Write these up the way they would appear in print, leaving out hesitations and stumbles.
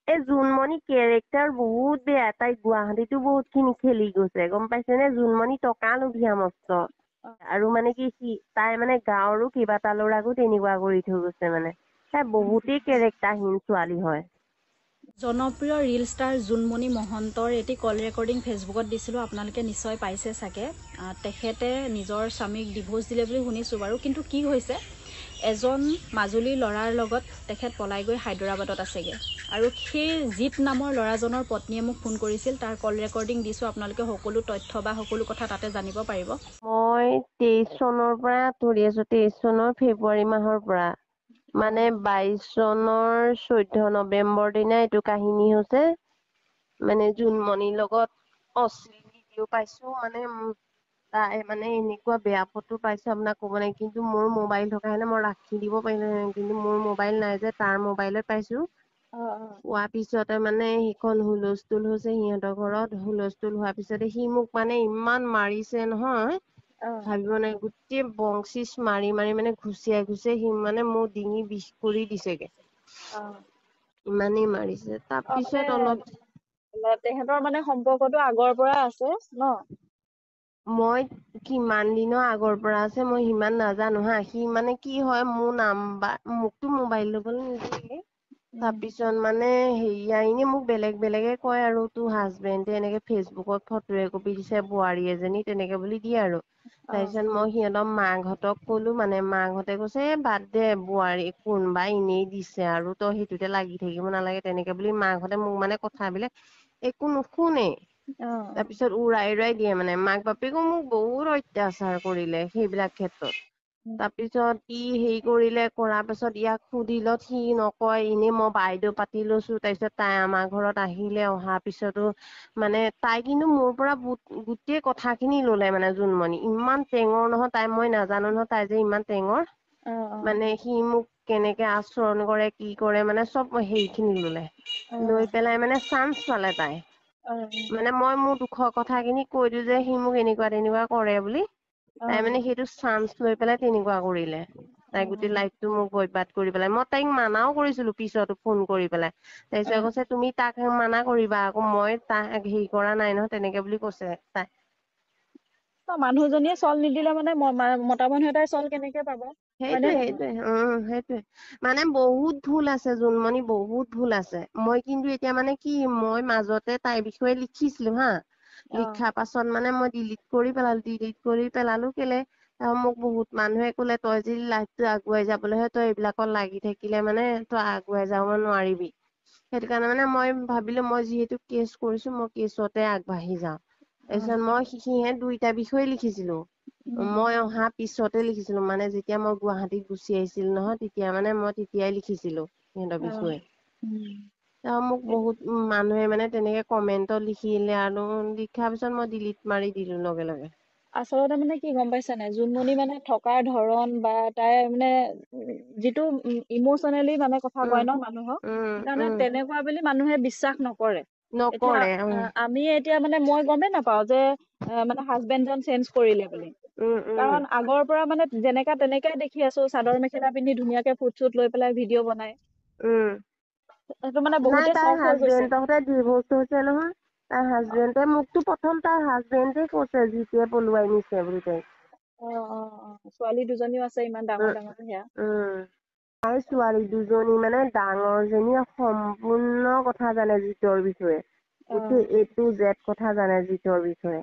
এই জোনমণি কেৰেক্টাৰ বহুত বেয়া, তাই গুৱাহাটীতো বহুত খিনি খেলি গৈছে গম পাইছে নে? জোনমণি টকা লোভীয়া মস্ত। আৰু মানে কি তাই মানে গাঁৱৰো কেইবাটা ল'ৰাকো তেনেকুৱা কৰি থৈ গৈছে মানে। তাই বহুতেই কেৰেক্টাৰহীন ছোৱালী হয়। জনপ্ৰিয় ৰিল ষ্টাৰ জোনমণি মহন্তৰ এটি কল ৰেকৰ্ডিং ফেচবুকত দিছিলোঁ, আপোনালোকে নিশ্চয় পাইছে চাগে। তেখেতে নিজৰ স্বামীক ডিভোৰ্চ দিলে বুলি শুনিছোঁ বাৰু, কিন্তু কি হৈছে এজন মাজুলীৰ ল'ৰাৰ লগত তেখেত পলাই গৈ হায়দৰাবাদত আছেগৈ। আৰু সেই জিৎ নামৰ ল'ৰাজনৰ পত্নীয়ে মোক ফোন কৰিছিল, তাৰ কল ৰেকৰ্ডিং দিছোঁ, আপোনালোকে সকলো তথ্য বা সকলো কথা তাতে জানিব পাৰিব। মই 23 চনৰ পৰা আঁতৰি আছো, 23 চনৰ ফেব্ৰুৱাৰী মাহৰ পৰা। মানে 22 চনৰ 14 নৱেম্বৰ দিনা এইটো কাহিনী হৈছে। মানে জোনমণিৰ লগত অশ্লীল ভিডিঅ' পাইছো, মানে তাই মানে এনেকুৱা বেয়া ফটো পাইছে আপোনাক ক'ব নাই, কিন্তু মোৰ মোবাইল থকা হলে মই ৰাখি দিব পাৰিলো হেতেন, কিন্তু মোৰ মোবাইল নাই যে তাৰ মোবাইলত পাইছো। পোৱাৰ পিছতে মানে সেইখন হুলস্থুল হৈছে সিহঁতৰ ঘৰত, হুলস্থুল হোৱাৰ পিছতে সি মোক মানে ইমান মাৰিছে নহয়, ভাবিব নাই গোটেই বংচিচ মাৰি মাৰি মানে ঘুচিয়াই সি মানে মোৰ ডিঙি বিষ কৰি দিছেগে। ইমানেই মাৰিছে, মানে তাৰপিছত অলপ তেহেঁতৰ মানে সম্পৰ্কটো আগৰ পৰা আছে ন? মই কিমান দিনৰ আগৰ পৰা আছে মই সিমান নাজানো হা, সি মানে কি হয় মোৰ নাম্বাৰ মোকতো মোবাইল ল'বলৈ নিদিয়ে। তাৰপিছত মানে হেৰি এনে মোক বেলেগে কয় আৰু তোৰ হাজবেণ্ডে এনেকে ফেচবুকত ফটো একপি দিছে বোৱাৰী এজনী তেনেকে বুলি দিয়ে আৰু। তাৰপিছত মই সিহঁতৰ মাকহঁতক কলো, মানে মাকহঁতে কৈছে বাদ দে বোৱাৰী কোনোবা এনেই দিছে আৰু তই সেইটোতে লাগি থাকিব নালাগে, তেনেকে বুলি মাকহঁতে মোক মানে কথাবিলাক একো নুশুনে। তাৰপিছত উৰাই দিয়ে মানে, মাক বাপেকো মোক বহুত অত্যাচাৰ কৰিলে সেইবিলাক ক্ষেত্ৰত। তাৰপিছত ই হেৰি কৰিলে, কৰাৰ পাছত ইয়াক সুধিলত সি নকয়, এনেই মই বাইদেউ পাতি লৈছো। তাৰপিছত তাই আমাৰ ঘৰত আহিলে, অহাৰ পিছতো মানে তাই কিন্তু মোৰ পৰা গোটেই কথা খিনি ললে মানে জোনমণি, ইমান টেঙৰ নহয় তাই, মই নাজানো নহয় তাই যে ইমান টেঙৰ। মানে সি মোক কেনেকে আচৰণ কৰে কি কৰে মানে চব হেৰি খিনি ললে। লৈ পেলাই মানে চান্স পালে তাই। মানে মই মোৰ দুখৰ কথাখিনি কৈ দিওঁ যে সি মোক এনেকুৱা তেনেকুৱা কৰে বুলি। তাই মানে সেইটো চান্স লৈ পেলাই তেনেকুৱা কৰিলে। তাই গোটেই লাইফটো মোক বৰবাদ কৰি পেলাই, মই তাইক মানাও কৰিছিলো পিছতো ফোন কৰি পেলাই। তাৰপিছত কৈছে তুমি তাক মানা কৰিবা আকৌ, মই তাক হেৰি কৰা নাই নহয় তেনেকে বুলি কৈছে তাই। মানুহজনীয়ে চল নিদিলে মানে মতা মানুহ এটাই চল কেনেকে পাব? হয়নে নহয়? সেইটোৱে। মানে বহুত ভুল আছে জোনমণি, বহুত ভুল আছে। মই কিন্তু এতিয়া মানে কি মই মাজতে তাইৰ বিষয়ে লিখিছিলো হা, লিখাৰ পাছত মানে মই ডিলিট কৰি পেলালো কেলে মোক বহুত মানুহে কলে তই যদি লাইফটো আগুৱাই যাবলৈ হয় তই এইবিলাকত লাগি থাকিলে মানে তই আগুৱাই যাব নোৱাৰিবি। সেইটো কাৰণে মানে মই ভাবিলো মই যিহেতু কেচ কৰিছো মই কেছতে আগবাঢ়ি যাওঁ। তাৰপিছত মই সিহঁত দুইটা বিষয়ে লিখিছিলো, মই অহা পিছতে লিখিছিলো মানে যেতিয়া মই গুৱাহাটীত গুচি আহিছিলো নহয়, তেতিয়া মানে মই তেতিয়াই লিখিছিলো সিহঁতৰ বিষয়ে। মোক বহুত মানুহে মানে তেনেকে কমেন্টত লিখিলে আৰু লিখাৰ পিছত মই ডিলিট মাৰি দিলো লগে লগে। আচলতে মানে কি গম পাইছা নাই, জোনমণি মানে থকাৰ ধৰণ বা তাই মানে যিটো ইমচনেলি মানে কথা কয় উম ন মানুহক, উম সেইকাৰণে উম তেনেকুৱা বুলি মানুহে বিশ্বাস নকৰে। এতিয়া নকৰে আমি এতিয়া মানে মই গমেই নাপাও যে মানে হাজবেণ্ডজন চেঞ্জ কৰিলে বুলি। উম উম কাৰণ আগৰ পৰা মানে যেনেকা তেনেকে দেখি আছো, চাদৰ মেখেলা পিন্ধি ধুনীয়াকে ফুট চুট লৈ পেলাই ভিডিঅ' বনাই। সেইটো মানে নাই বহুতে তাইৰ চখ হৈ গৈছে। হাজবেণ্ডৰ ডিভৰ্চ হৈছে নহয়। তাই হাজবেণ্ডে মোকতো প্ৰথম তাইৰ হাজবেণ্ডে কৈছে জিতুৱে পলুৱাই নিছে বুলি তাইক। ছোৱালী দুজনীও আছে ইমান উম ডাঙৰ ডাঙৰ সেয়া। তাইৰ ছোৱালী দুজনী মানে ডাঙৰ জনীয়ে সম্পূৰ্ণ কথা জানে জিতুৰ বিষয়ে। গোটেই A to Z কথা জানে জিতুৰ বিষয়ে।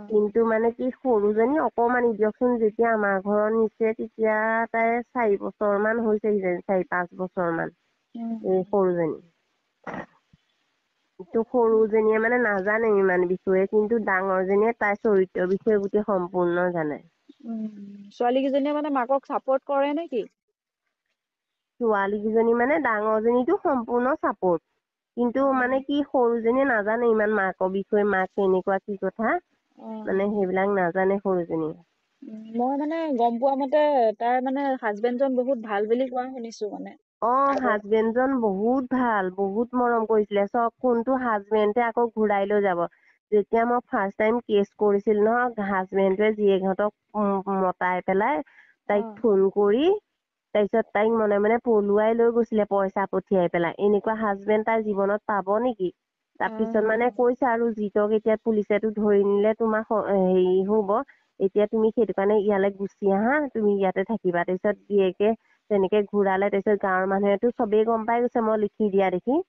কিন্তু মানে কি সৰুজনী অকমানি দিয়কচোন, যেতিয়া আমাৰ ঘৰত নিছে তেতিয়া তাই 4 বছৰ মান হৈছে কিজানি 4-5 বছৰ মান। এই সৰুজনী। ত সৰুজনীয়ে মানে নাজানে ইমান বিষয়ে, কিন্তু ডাঙৰ জনীয়ে তাইৰ চৰিত্ৰৰ বিষয়ে গোটেই সম্পূৰ্ণ জানে। ছোৱালী কেইজনীয়ে মানে মাকক চাপোৰ্ট কৰে নেকি? ছোৱালী কেইজনী মানে ডাঙৰজনীতো সম্পূৰ্ণ চাপোৰ্ট, কিন্তু মানে কি সৰুজনীয়ে নাজানে ইমান মাকৰ বিষয়ে, মাক কেনেকুৱা কি কথা। মানে সেইবিলাক নাজানে সৰুজনীয়ে। মই মানে গম পোৱা মতে তাৰ মানে হাজবেণ্ডজন বহুত ভাল বুলি কোৱা শুনিছো মানে। আগৰ হাজবেণ্ডজন বহুত ভাল, বহুত মৰম কৰিছিলে, চব ফোনটো হাজবেণ্ডে আকৌ ঘূৰাই লৈ যাব। যেতিয়া মই ফাৰ্ষ্ট টাইম কেচ কৰিছিল নহয়, হাজবেণ্ডে জীয়েকহঁতক মতাই পেলাই তাইক ফোন কৰি তাৰপিছত তাইক মনে মনে পলুৱাই লৈ গৈছিলে পইচা পঠিয়াই পেলাই। এনেকুৱা হাজবেণ্ড তাই জীৱনত পাব নেকি? তাৰপিছত মানে কৈছে আৰু জিতক এতিয়া পুলিচেতো ধৰি নিলে তোমাৰ হেৰি হ'ব, এতিয়া তুমি সেইটো কাৰণে ইয়ালৈ গুচি আহা, তুমি ইয়াতে থাকিবা। তাৰপিছত গিয়েকে তেনেকে ঘূৰালে। তাৰপিছত গাঁৱৰ মানুহেতো চবেই গম পাই গৈছে মই লিখি দিয়া দেখি।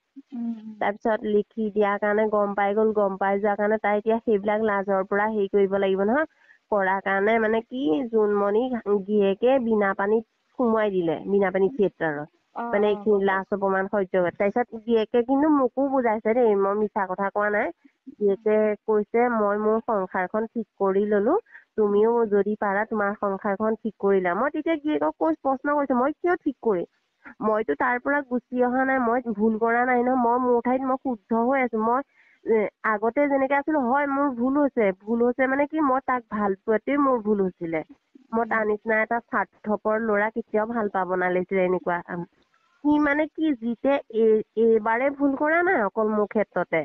তাৰপিছত লিখি দিয়াৰ কাৰণে গম পাই গ'ল, গম পাই যোৱাৰ কাৰণে তাই এতিয়া সেইবিলাক লাজৰ পৰা হেৰি কৰিব লাগিব নহয়। কৰাৰ কাৰণে মানে কি জোনমণি গিয়েকে বিনা পানীত সোমোৱাই দিলে, বিনা পানী থিয়েটাৰত। মানে এইখিনি লাজ অপমান সহ্য কৰে। তাৰপিছত গিয়েকে কিন্তু মোকো বুজাইছে দেই, মই মিছা কথা কোৱা নাই। গিয়েকে কৈছে মই মোৰ সংসাৰখন ঠিক কৰি ললো, তুমিও যদি পাৰা তোমাৰ সংসাৰখন ঠিক কৰিলা। মই তেতিয়া গিয়েকক প্ৰশ্ন কৰিছো মই কিয় ঠিক কৰিম? মইতো তাৰ পৰা গুচি অহা নাই, মই ভুল কৰা নাই ন, মই মোৰ ঠাইত মই শুদ্ধ হৈ আছো। মই আগতে যেনেকে আছিলো হয় মোৰ ভুল হৈছে মানে কি মই তাক ভাল পোৱাটোৱে মোৰ ভুল হৈছিলে। মই তাৰ নিচিনা এটা স্বাৰ্থপৰ ল'ৰা কেতিয়াও ভাল পাব নালাগিছিলে। এনেকুৱা সি মানে কি জিতে এইবাৰে ভুল কৰা নাই অকল মোৰ ক্ষেত্ৰতে।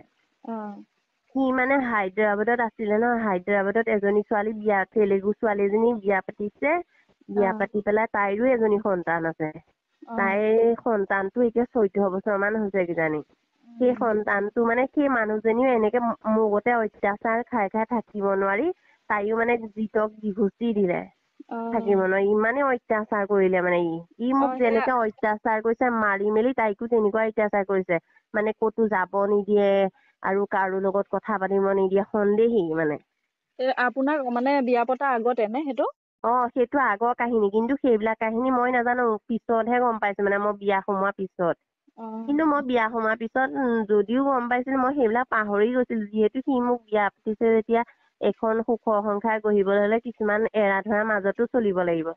সি মানে হায়দৰাবাদত আছিলে ন, হায়দৰাবাদত এজনী ছোৱালী তেলেগু ছোৱালী এজনী বিয়া পাতিছে। বিয়া পাতি পেলাই তাইৰো এজনী সন্তান আছে। তাইৰ সন্তানটো এতিয়া 14 বছৰ মান হৈছে কিজানি। সেই সন্তানটো মানে সেই মানুহজনীও এনেকে মোৰ গতে অত্যাচাৰ খাই থাকিব নোৱাৰি তাইও মানে জিতক ডিভোৰ্চ দিলে। থাকিব নোৱাৰি ইমানে অত্যাচাৰ কৰিলে মানে ই মোক সেয়া যেনেকে অত্যাচাৰ কৰিছে, মাৰি মেলি তাইকো তেনেকুৱা অত্যাচাৰ কৰিছে। মানে ক'তো যাব নিদিয়ে আৰু কাৰো লগত কথা পাতিব নিদিয়ে, সন্দেহী মানে। আপোনাক মানে বিয়া পতা আগতে নে সেইটো? সেইটো আগৰ কাহিনী, কিন্তু সেইবিলাক কাহিনী মই নাজানো। পিছতহে গম পাইছো মানে মই বিয়া সোমোৱাৰ পিছত। কিন্তু মই বিয়া সোমোৱাৰ পিছত যদিও গম পাইছিলো, মই সেইবিলাক পাহৰি গৈছিলো। যিহেতু সি মোক বিয়া পাতিছে যেতিয়া এখন সুখৰ সংসাৰ গঢ়িবলৈ হলে কিছুমান এৰা ধৰাৰ মাজতো চলিব লাগিব।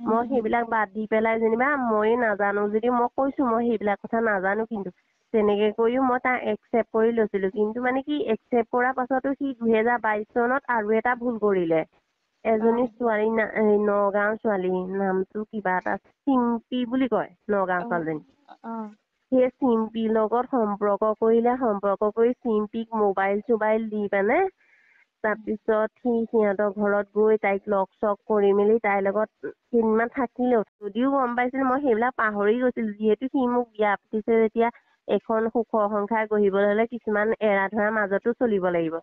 মই সেইবিলাক বাদ দি পেলাই যেনিবা মই নাজানো যদি মই কৈছো মই সেইবিলাক কথা নাজানো। কিন্তু তেনেকে কৰিও মই তাক একচেপ্ট কৰি লৈছিলো। কিন্তু মানে কি একচেপ্ট কৰাৰ পাছতো সি 2022 চনত আৰু এটা ভুল কৰিলে। এজনী ছোৱালী নগাঁওৰ ছোৱালী, নামটো কিবা এটা চিম্পী বুলি কয়। নগাঁও ছোৱালীজনী। সেই চিম্পীৰ লগত সম্পৰ্ক কৰিলে, সম্পৰ্ক কৰি চিম্পীক মোবাইল দি পেনে তাৰপিছত সিহঁতৰ ঘৰত গৈ তাইক লগ চগ কৰি মেলি তাইৰ লগত কেইদিনমান থাকিলেও। যদিও গম পাইছিলো মই সেইবিলাক পাহৰি গৈছিলো। যিহেতু সি মোক বিয়া পাতিছে যেতিয়া এখন সুখৰ সংসাৰ গঢ়িবলৈ হলে কিছুমান এৰা ধৰাৰ মাজতো চলিব লাগিব।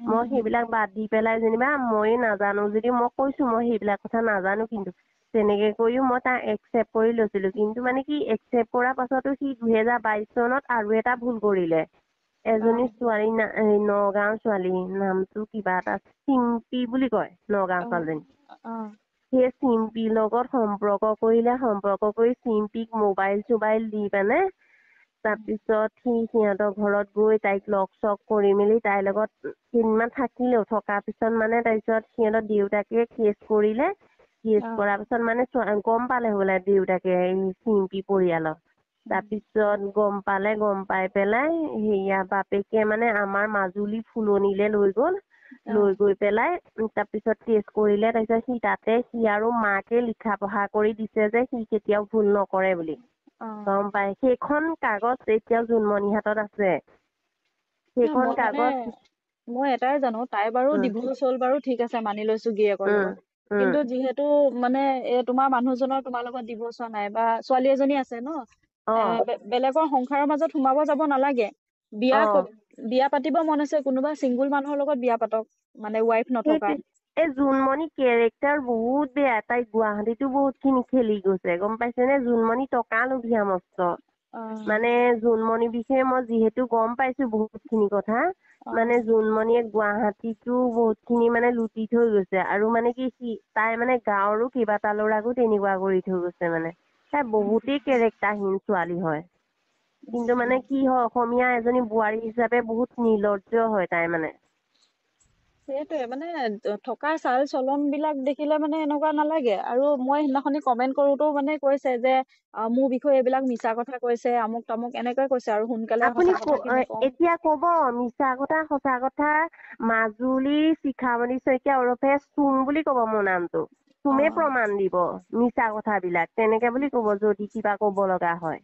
মই সেইবিলাক বাদ দি পেলাই যেনিবা মই নাজানো যদি মই কৈছো মই সেইবিলাক কথা নাজানো। কিন্তু তেনেকে কৰিও মই তাক একচেপ্ট কৰি লৈছিলো। কিন্তু মানে কি একচেপ্ট কৰাৰ পাছতো সি 2022 চনত আৰু এটা ভুল কৰিলে। এজনী ছোৱালী নগাঁওৰ ছোৱালী, নামটো কিবা এটা চিম্পী বুলি কয়। নগাঁও ছোৱালীজনী। সেই চিম্পীৰ লগত সম্পৰ্ক কৰিলে, সম্পৰ্ক কৰি চিম্পীক মোবাইল দি পেনে তাৰপিছত সিহঁতৰ ঘৰত গৈ তাইক লগ চগ কৰি মেলি তাইৰ লগত কেইদিনমান থাকিলেও। থকাৰ পিছত মানে তাৰপিছত সিহঁতৰ দেউতাকে কেছ কৰিলে। কেছ কৰাৰ পিছত মানে গম পালে বোলে দেউতাকে চিম্পী পৰিয়ালৰ। তাৰপিছত গম পাই পেলাই সেয়া বাপেকে মানে আমাৰ মাজুলী ফুলনিলে লৈ গ'ল। লৈ গৈ পেলাই তাৰপিছত কেছ কৰিলে। তাৰপিছত সি আৰু মাকে লিখা পঢ়া কৰি দিছে যে সি কেতিয়াও ভুল নকৰে বুলি। গম পাই সেইখন কাগজ এতিয়াও জোনমণি হাতত আছে। সেইখন কাগজ মই এটাই জানো, তাই বাৰু উম ডিভোৰ্চ হ'ল বাৰু ঠিক আছে, মানি লৈছো গিয়েকৰ উম লগত। উম কিন্তু যিহেতু মানে তোমাৰ মানুহজনৰ তোমাৰ লগত ডিভোৰ্চ হোৱা নাই বা ছোৱালী এজনী আছে ন, অ বেলেগৰ সংসাৰৰ মাজত সোমাব যাব নালাগে। বিয়া অ বিয়া পাতিব মন আছে, কোনোবা চিংগুল মানুহৰ লগত বিয়া পাতক, মানে ৱাইফ নথকা। এই জোনমণি কেৰেক্টাৰ বহুত বেয়া। তাই গুৱাহাটীতো বহুত খিনি খেলি গৈছে গম পাইছে নে। জোনমণি টকা লোভীয়া মস্ত। মানে জোনমণিৰ বিষয়ে মই যিহেতু গম পাইছো বহুত খিনি কথা, মানে জোনমণিয়ে গুৱাহাটীতো বহুত খিনি মানে লুটি থৈ গৈছে। আৰু মানে কি তাই মানে গাঁৱৰো কেইবাটা ল'ৰাকো তেনেকুৱা কৰি থৈ গৈছে মানে। তাই বহুতেই কেৰেক্টাৰহীন ছোৱালী হয়। কিন্তু মানে কি হয় অসমীয়া এজনী বোৱাৰী হিচাপে বহুত নিৰ্লজ্জ হয় তাই মানে। সেইটোয়ে মানে থকা চাল চলন বিলাক দেখিলে মানে এনেকুৱা নালাগে। আৰু মই সেইদিনাখনি কমেন্ট কৰোতো মানে কৈছে যে মোৰ বিষয়ে এইবিলাক মিছা কথা কৈছে, আমুক তামুক এনেকৈ কৈছে। আৰু সোনকালে আপুনি সঁচা কথাখিনি কম। এতিয়া কব মিছা কথা সঁচা কথা। মাজুলীৰ শিখামণি শইকীয়া ওৰফে চুম বুলি কব মোৰ নামটো। চুমে প্ৰমাণ দিব মিছা কথাবিলাক। তেনেকে বুলি কব যদি কিবা কব লগা হয়।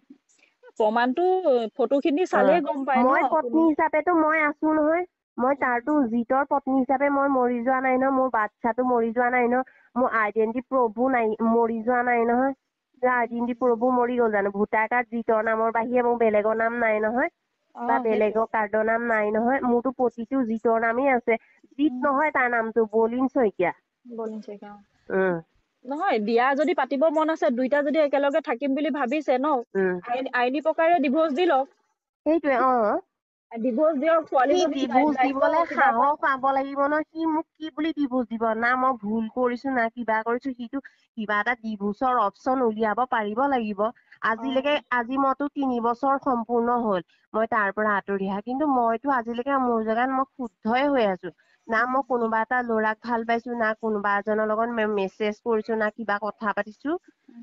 প্ৰমাণটো ফটো খিনি চালেই গম পায় মই ন পত্নী কোনো। হিচাপেতো মই আছো নহয়। মই তাৰতো জিতৰ পত্নী হিচাপে মই মৰি যোৱা নাই ন। মোৰ বাচ্ছাটো মৰি যোৱা নাই ন। মোৰ আইডেন্টি প্ৰুফো নাই, মৰি যোৱা নাই নহয়। ৰাজেন্দ্ৰ প্ৰভু মৰি গ'ল জানো? ভোটাৰ কাৰ্ড জিতৰ নামৰ বাহিৰে মোৰ বেলেগৰ নাম নাই নহয়, বা সেইটোৱে বেলেগৰ কাৰ্ডৰ নাম নাই নহয়। মোৰতো প্ৰতিটো জিতৰ নামেই আছে। জিত নহয় তাৰ নামটো বলিন শইকীয়া। বলিন শইকীয়া। উম নহয়, বিয়া যদি পাতিব মন আছে, দুইটা যদি একেলগে থাকিম বুলি ভাবিছে ন, উম আইনী প্ৰকাৰে ডিভোৰ্চ দি লওক। সেইটোৱে ডিভোৰ্চ দিয়ক, সি ছোৱালীজনী ডিভোৰ্চ দায়িত্ব দিবলৈ কিবা এটা। সাহস পাব লাগিব ন। সি মোক কি বুলি ডিভোৰ্চ দিব? না মই ভুল কৰিছো না কিবা কৰিছো। সিটো কিবা এটা ডিভোৰ্চৰ অপচন উলিয়াব পাৰিব লাগিব। আজি মইতো 3 বছৰ সম্পূৰ্ণ হ'ল মই তাৰ পৰা আঁতৰি অহা, কিন্তু মইতো আজিলৈকে মোৰ জেগাত মই শুদ্ধই হৈ আছো। না মই কোনোবা এটা ল'ৰাক ভাল পাইছো, না কোনোবা এজনৰ লগত মেছেজ কৰিছো, না কিবা কথা পাতিছো।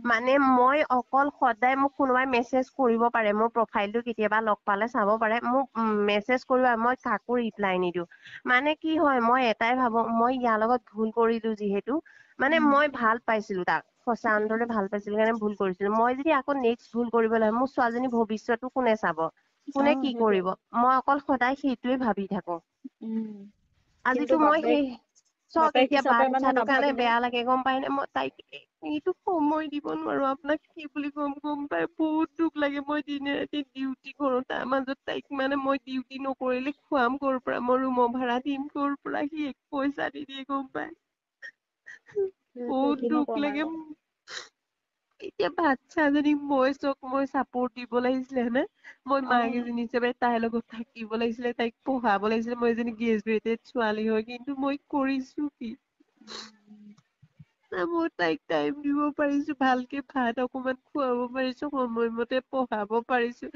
মানে মই অকল সদায় মোক কোনোবাই মেছেজ কৰিব পাৰে, মোৰ প্ৰফাইলটো কেতিয়াবা লগ পালে চাব পাৰে, মোক মেছেজ কৰিব। মই কাকো ৰিপ্লাই নিদিওঁ। মানে কি হয়, মই এটাই ভাবো, মই ইয়াৰ লগত ভুল কৰিলো যিহেতু, মানে মই ভাল পাইছিলো তাক, সঁচা অন্তৰে ভাল পাইছিলো কাৰণে ভুল কৰিছিলো। মই যদি আকৌ নেক্সট ভুল কৰিব লাগে, মোৰ ছোৱালীজনীৰ ভৱিষ্যতো কোনে চাব? কোনে কি সেইটোৱে। কৰিব? মই অকল সদায় সেইটোৱে ভাবি থাকো। কিন্তু আজিতো মই বাপেক সেই চক বাপেক এতিয়া হিচাপে মানে বাচ্ছাটোৰ কাৰণে নাভাবিলে। বেয়া লাগে গম পায় নে? মই তাইক এইটো সময় দিব নোৱাৰো। আপোনাক কি বুলি গম পাই বহুত দুখ লাগে। মই দিনে ৰাতি ডিউটি কৰো, তাৰ মাজত তাইক মানে মই ডিউটি নকৰিলে খুৱাম ক'ৰ পৰা? মই ৰুমৰ ভাড়া দিম ক'ৰ পৰা? সি একো পইচা নিদিয়ে গম পাই। সেইটোৱে, বহুত কিনো দুখ কম লাগে। আৰু। এতিয়া বাচ্ছাজনীক মই চাপৰ্ট দিব লাগিছিলে হয়নে? মই মাক এজনী হিচাপে তাইৰ লগত থাকিব লাগিছিলে, তাইক পঢ়াব লাগিছিলে। মই এজনী গ্ৰেজুৱেটেড ছোৱালী হয়, কিন্তু মই কৰিছো কি? না মই তাইক টাইম দিব পাৰিছো, ভালকে ভাত অকমান খুৱাব পাৰিছো, সময়মতে পঢ়াব পাৰিছো।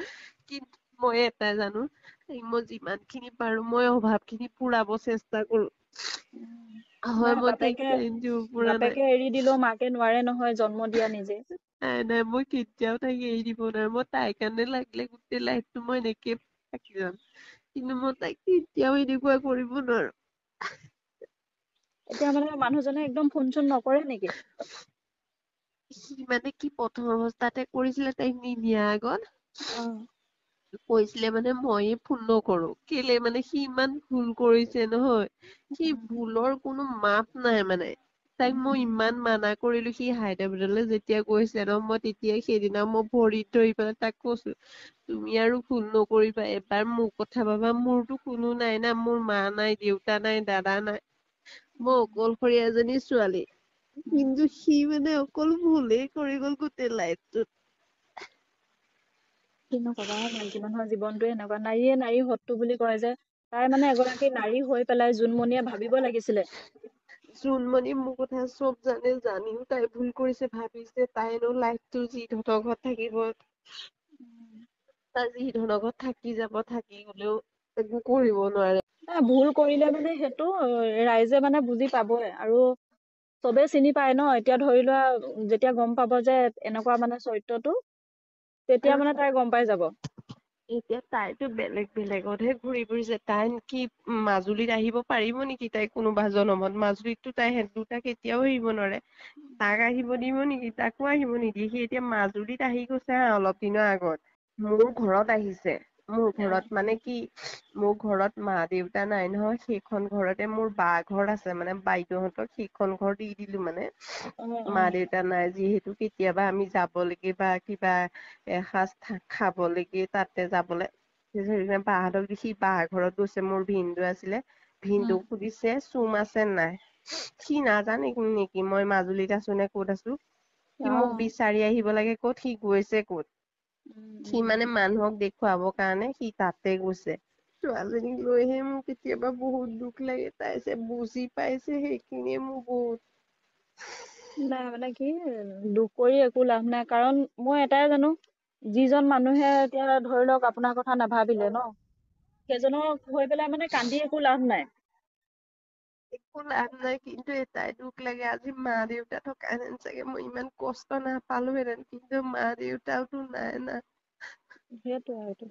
কিন্তু মই এটাই জানো, মই যিমান খিনি পাৰো মই অভাৱ খিনি পুৰাব চেষ্টা কৰো। হয়, নাই, মই তাইক বাপেকে টাইম দিব পৰা নাই। বাপেকে এৰি দিলেও মাকে নোৱাৰে নহয়, জন্ম দিয়া নিজে। নাই, মই কেতিয়াও তাইক এৰি দিব নোৱাৰো। মই তাইৰ কাৰণে লাগিলে গোটেই লাইফটো মই এনেকে থাকি যাম, কিন্তু মই তাইক কেতিয়াও এনেকুৱা কৰিব নোৱাৰো। এতিয়া মানে মানুহজনে একদম ফোন চোন নকৰে নেকি? সি মানে কি প্ৰথম অৱস্থাতে কৰিছিলে তাইক নিদিয়াৰ আগত। অ'। কৈছিলে মানে মইয়ে ফোন নকৰো। কেলে মানে সি ইমান ভুল কৰিছে নহয়। সি ভুলৰ কোনো মাপ নাই মানে। তাইক মই ইমান মানা কৰিলো, সি হায়দৰাবাদলৈ যেতিয়া গৈছে ন, মই তেতিয়াই সেইদিনা মই ভৰিত ধৰি পেলাই তাক কৈছো, তুমি আৰু ভুল নকৰিবা। এবাৰ মোৰ কথা ভাবা, মোৰতো কোনো নাই না, মোৰ মা নাই, দেউতা নাই, দাদা নাই। মই অকলশৰীয়া এজনী ছোৱালী। কিন্তু সি মানে অকল ভুলেই কৰি গ'ল গোটেই লাইফটোত। কিনো কবা, মাইকী মানুহৰ জীৱনটোৱে এনেকুৱা। নাৰীয়ে নাৰী শত্ৰু বুলি কয় যে। তাই মানে এগৰাকী নাৰী হৈ পেলাই জোনমণিয়ে ভাবিব লাগিছিলে। জোনমণি মোৰ কথা চব জানে, জানিও তাই ভুল কৰিছে, ভাবিছে তাইৰো লাইফটো যি তহঁতৰ ঘৰত থাকিব। তাই যি ধৰণৰ ঘৰত থাকি যাব, থাকি গলেও একো কৰিব নোৱাৰে। ভুল কৰিলে মানে সেইটো ৰাইজে মানে বুজি পাবই। আৰু চবে চিনি পায় ন, এতিয়া ধৰি লোৱা যেতিয়া গম পাব যে এনেকুৱা মানে চৰিত্ৰটো, তেতিয়া আৰু মানে তাই গম পাই যাব। এতিয়া তাইতো বেলেগতহে ঘূৰি ফুৰিছে। তাই কি মাজুলীত আহিব পাৰিব নেকি? তাই কোনোবা জনমত মাজুলীততো তাই সেহঁত দুটা কেতিয়াও এৰিব নোৱাৰে। তাক আহিব দিব নেকি? তাকো আহিব নিদিয়ে। সি এতিয়া মাজুলীত আহি গৈছে হা অলপ দিনৰ আগত। মোৰ ঘৰত আহিছে। মোৰ ঘৰত মানে কি, মোৰ ঘৰত মা দেউতা নাই নহয়। সেইখন ঘৰতে মোৰ বা ঘৰ আছে, মানে বাইদেউহঁতক সেইখন ঘৰ দি দিলো মানে। মা দেউতা নাই যিহেতু, কেতিয়াবা আমি যাব লাগে বা কিবা এসাঁজ খাব লাগে, তাতে যাবলে বাহঁতক দেখি বাৰ ঘৰত গৈছে। মোৰ ভিনদেউ আছিলে, ভিনদেউক সুধিছে চুম আছে নাই? সি নাজানে নেকি মই মাজুলীত আছো নে ক'ত আছো? সি মোক বিচাৰি আহিব লাগে ক'ত, সি গৈছে ক'ত? সি মানে মানুহক দেখুৱাবৰ কাৰণে সি তাতে গৈছে। ছোৱালীজনীক লৈহে মোৰ কেতিয়াবা বহুত দুখ লাগে। তাই যে বুজি পাইছে সেইখিনিয়ে মোৰ বহুত নাই মানে কি, দুখ কৰি একো লাভ নাই। কাৰণ মই এটাই জানো, যিজন মানুহে এতিয়া ধৰি লওক আপোনাৰ কথা নাভাবিলে ন, সেইজনক হৈ পেলাই মানে কান্দি একো লাভ নাই। একো লাভ নাই, কিন্তু এটাই দুখ লাগে আজি মা দেউতা থকা হেতেন চাগে মই ইমান কষ্ট নাপালোহেঁতেন। কিন্তু মা দেউতাওতো নাই না। সেইটোৱে।